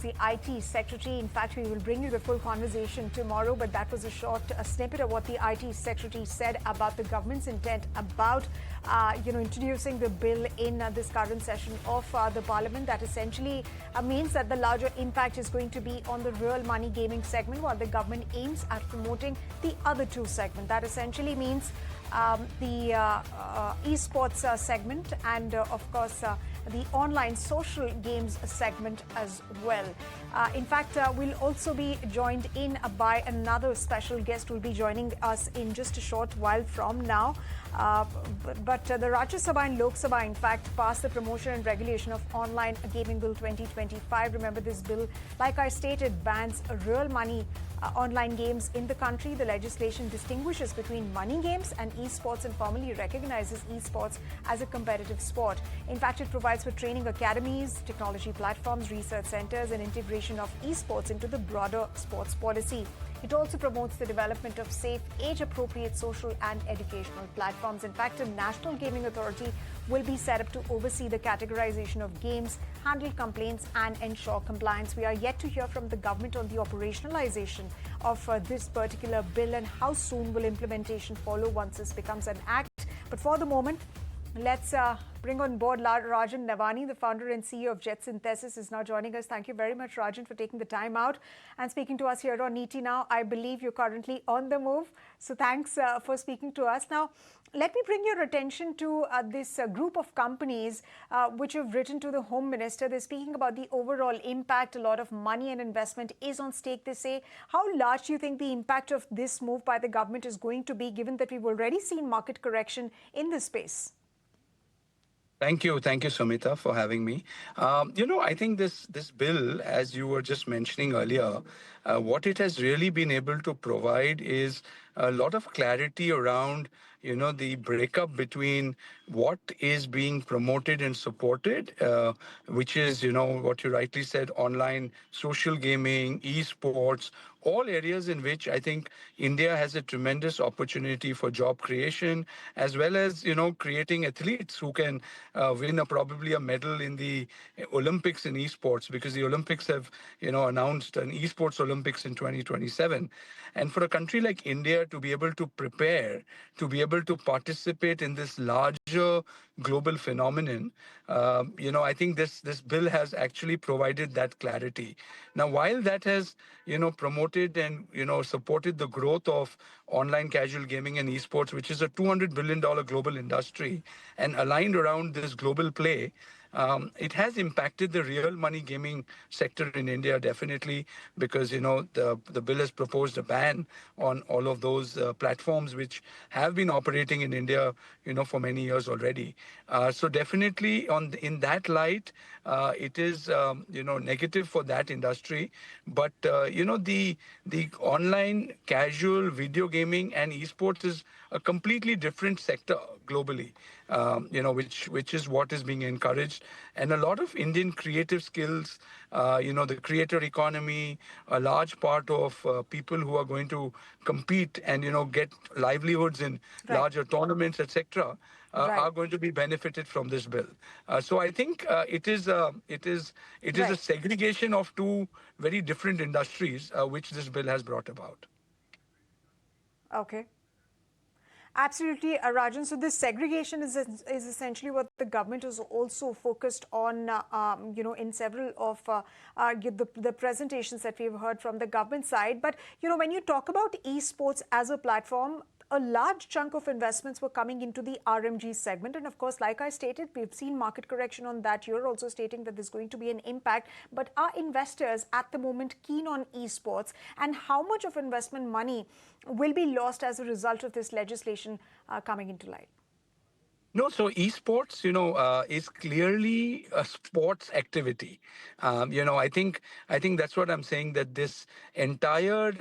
the IT Secretary. In fact, we will bring you the full conversation tomorrow, but that was a short snippet of what the IT Secretary said about the government's intent about, introducing the bill in this current session of the Parliament. That essentially means that the larger impact is going to be on the real money gaming segment, while the government aims at promoting the other two segments. That essentially means the eSports segment and, of course, the online social games segment as well. In fact, we'll also be joined in by another special guest who will be joining us in just a short while from now. But the Rajya Sabha and Lok Sabha, in fact, passed the Promotion and Regulation of Online Gaming Bill 2025. Remember, this bill, like I stated, bans real money online games in the country. The legislation distinguishes between money games and esports and formally recognizes esports as a competitive sport. In fact, it provides for training academies, technology platforms, research centers, and integration of esports into the broader sports policy. It also promotes the development of safe, age-appropriate social and educational platforms. In fact, a national gaming authority will be set up to oversee the categorization of games, handle complaints, and ensure compliance. We are yet to hear from the government on the operationalization of this particular bill and how soon will implementation follow once this becomes an act. But for the moment, let's bring on board Rajan Navani, the founder and CEO of Jet Synthesis, is now joining us. Thank you very much, Rajan, for taking the time out and speaking to us here on ET Now. I believe you're currently on the move, so thanks for speaking to us. Now, let me bring your attention to this group of companies which have written to the Home Minister. They're speaking about the overall impact. A lot of money and investment is on stake, they say. How large do you think the impact of this move by the government is going to be, given that we've already seen market correction in this space? Thank you, Sumita, for having me. I think this bill, as you were just mentioning earlier, what it has really been able to provide is a lot of clarity around, the breakup between what is being promoted and supported, which is, what you rightly said, online social gaming, esports, all areas in which I think India has a tremendous opportunity for job creation, as well as, creating athletes who can win probably a medal in the Olympics in esports, because the Olympics have, announced an esports Olympics in 2027. And for a country like India to be able to prepare, to be able to participate in this larger global phenomenon, I think this bill has actually provided that clarity. Now, while that has, promoted and, supported the growth of online casual gaming and esports, which is a $200 billion global industry, and aligned around this global play, it has impacted the real money gaming sector in India, definitely, because, the bill has proposed a ban on all of those platforms which have been operating in India, for many years already. So definitely in that light, it is, negative for that industry. But, the online casual video gaming and esports is a completely different sector globally, which is what is being encouraged. And a lot of Indian creative skills, the creator economy, a large part of people who are going to compete and, get livelihoods in larger tournaments, etc., are going to be benefited from this bill. So I think it is a segregation of two very different industries, which this bill has brought about. Okay. Absolutely, Rajan. So this segregation is essentially what the government is also focused on, in several of the presentations that we've heard from the government side. But, when you talk about esports as a platform, a large chunk of investments were coming into the RMG segment. And of course, like I stated, we've seen market correction on that. You're also stating that there's going to be an impact. But are investors at the moment keen on esports? And how much of investment money will be lost as a result of this legislation coming into light? No, so esports, is clearly a sports activity. I think that's what I'm saying, that this entire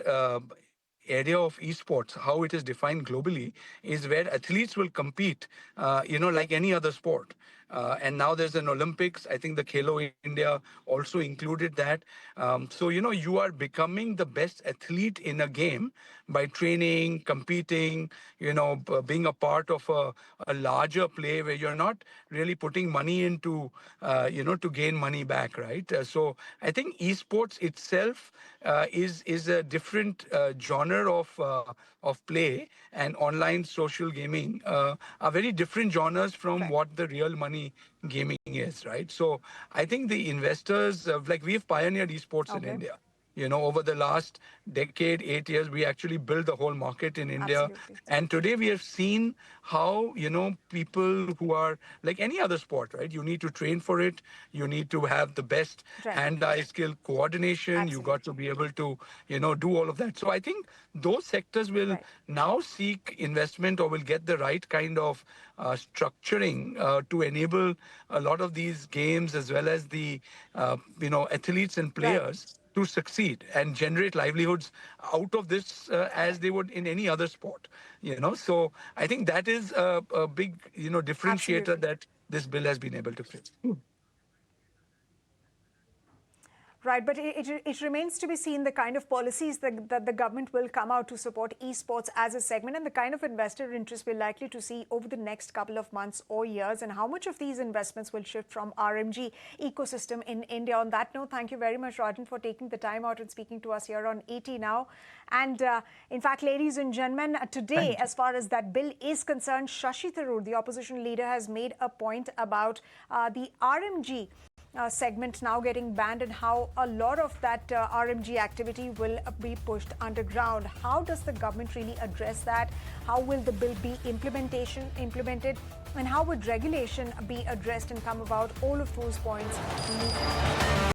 area of esports, how it is defined globally, is where athletes will compete, like any other sport. And now there's an Olympics. I think the Khelo India also included that. So, you are becoming the best athlete in a game by training, competing, being a part of a larger play where you're not really putting money into, to gain money back, right? So I think esports itself is a different genre of play, and online social gaming are very different genres from Right. what the real money gaming is, right? So I think the investors, like we've pioneered esports in Okay. India. Over the last decade, 8 years, we actually built the whole market in India. Absolutely. And today we have seen how, people who are like any other sport, right? You need to train for it. You need to have the best Right. hand-eye skill coordination. You got to Absolutely. be able to, do all of that. So I think those sectors will Right. now seek investment or will get the right kind of structuring to enable a lot of these games as well as the, athletes and Right. players to succeed and generate livelihoods out of this as Right. they would in any other sport. So I think that is a big differentiator Absolutely. that this bill has been able to create. Right, but it remains to be seen the kind of policies that the government will come out to support esports as a segment and the kind of investor interest we're likely to see over the next couple of months or years, and how much of these investments will shift from RMG ecosystem in India. On that note, thank you very much, Rajan, for taking the time out and speaking to us here on ET Now. And in fact, ladies and gentlemen, today, Thank you. as far as that bill is concerned, Shashi Tharoor, the opposition leader, has made a point about the RMG segment now getting banned and how a lot of that RMG activity will be pushed underground. How does the government really address that? How will the bill be implemented? And how would regulation be addressed and come about? All of those points